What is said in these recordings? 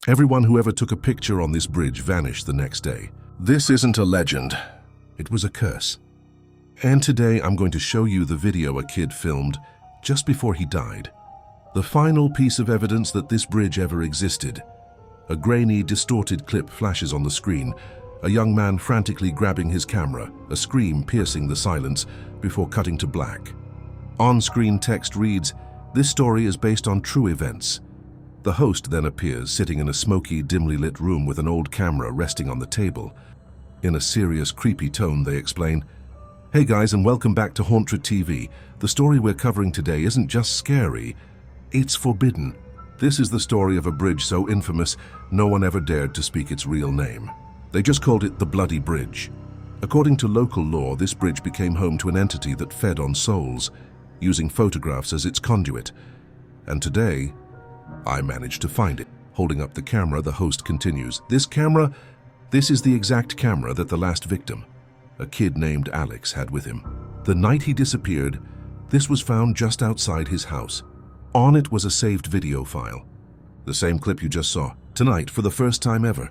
Everyone who ever took a picture on this bridge vanished the next day. This isn't a legend. It was a curse. And today I'm going to show you the video a kid filmed just before he died. The final piece of evidence that this bridge ever existed. A grainy, distorted clip flashes on the screen, a young man frantically grabbing his camera, a scream piercing the silence before cutting to black. On-screen text reads, "This story is based on true events." The host then appears, sitting in a smoky, dimly lit room with an old camera resting on the table. In a serious, creepy tone, they explain, "Hey guys, and welcome back to Hauntra TV. The story we're covering today isn't just scary, it's forbidden. This is the story of a bridge so infamous, no one ever dared to speak its real name. They just called it the Bloody Bridge. According to local law, this bridge became home to an entity that fed on souls, using photographs as its conduit. And today, I managed to find it." Holding up the camera, the host continues, This is the exact camera that the last victim, a kid named Alex, had with him. The night he disappeared, this was found just outside his house. On it was a saved video file. The same clip you just saw. Tonight, for the first time ever,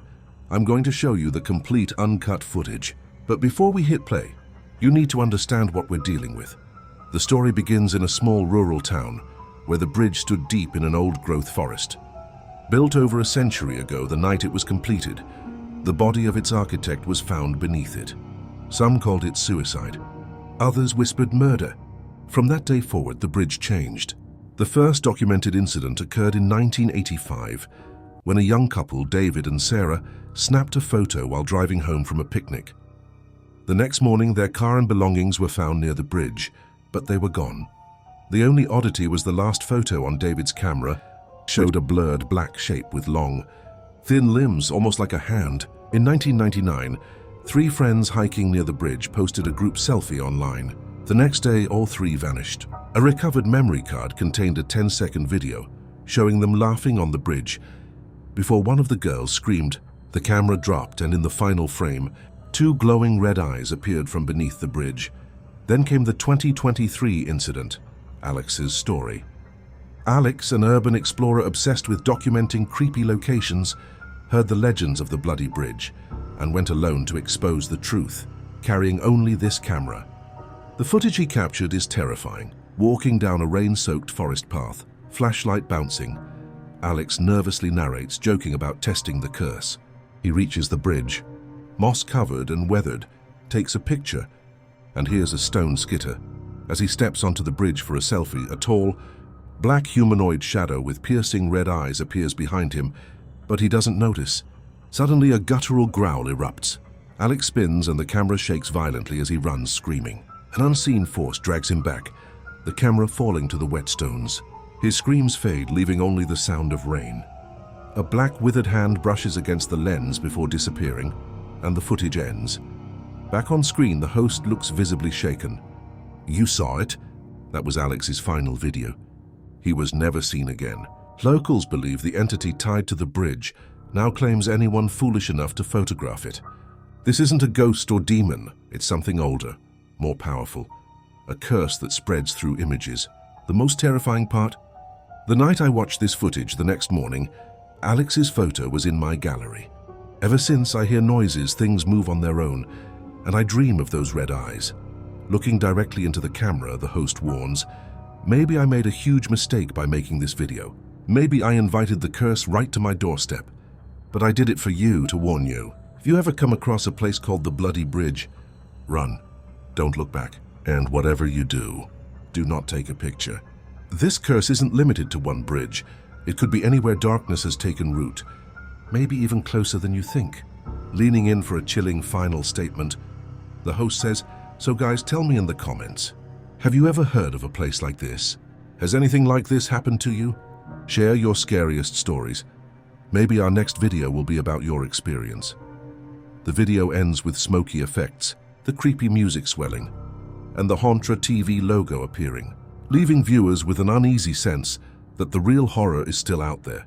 I'm going to show you the complete uncut footage. But before we hit play, you need to understand what we're dealing with. The story begins in a small rural town, where the bridge stood deep in an old-growth forest. Built over a century ago, the night it was completed, the body of its architect was found beneath it. Some called it suicide. Others whispered murder. From that day forward, the bridge changed. The first documented incident occurred in 1985, when a young couple, David and Sarah, snapped a photo while driving home from a picnic. The next morning, their car and belongings were found near the bridge, but they were gone. The only oddity was the last photo on David's camera showed a blurred black shape with long, thin limbs, almost like a hand. In 1999, 3 friends hiking near the bridge posted a group selfie online. The next day, all 3 vanished. A recovered memory card contained a 10-second video showing them laughing on the bridge. Before one of the girls screamed, the camera dropped, and in the final frame, 2 glowing red eyes appeared from beneath the bridge. Then came the 2023 incident, Alex's story. Alex, an urban explorer obsessed with documenting creepy locations, heard the legends of the Bloody Bridge and went alone to expose the truth, carrying only this camera. The footage he captured is terrifying. Walking down a rain-soaked forest path, flashlight bouncing, Alex nervously narrates, joking about testing the curse. He reaches the bridge, moss-covered and weathered, takes a picture, and hears a stone skitter. As he steps onto the bridge for a selfie, a tall, black humanoid shadow with piercing red eyes appears behind him, but he doesn't notice. Suddenly, a guttural growl erupts. Alex spins and the camera shakes violently as he runs, screaming. An unseen force drags him back, the camera falling to the wet stones. His screams fade, leaving only the sound of rain. A black, withered hand brushes against the lens before disappearing, and the footage ends. Back on screen, the host looks visibly shaken. "You saw it?" That was Alex's final video. He was never seen again. Locals believe the entity tied to the bridge now claims anyone foolish enough to photograph it. This isn't a ghost or demon, it's something older, more powerful. A curse that spreads through images. The most terrifying part? The night I watched this footage, the next morning, Alex's photo was in my gallery. Ever since, I hear noises, things move on their own, and I dream of those red eyes. Looking directly into the camera, the host warns, "Maybe I made a huge mistake by making this video. Maybe I invited the curse right to my doorstep. But I did it for you, to warn you. If you ever come across a place called the Bloody Bridge, run. Don't look back. And whatever you do not take a picture." This curse isn't limited to one bridge. It could be anywhere darkness has taken root, maybe even closer than you think. Leaning in for a chilling final statement, the host says, "So guys, tell me in the comments, have you ever heard of a place like this? Has anything like this happened to you? Share your scariest stories. Maybe our next video will be about your experience." The video ends with smoky effects, the creepy music swelling, and the Hauntra TV logo appearing, leaving viewers with an uneasy sense that the real horror is still out there.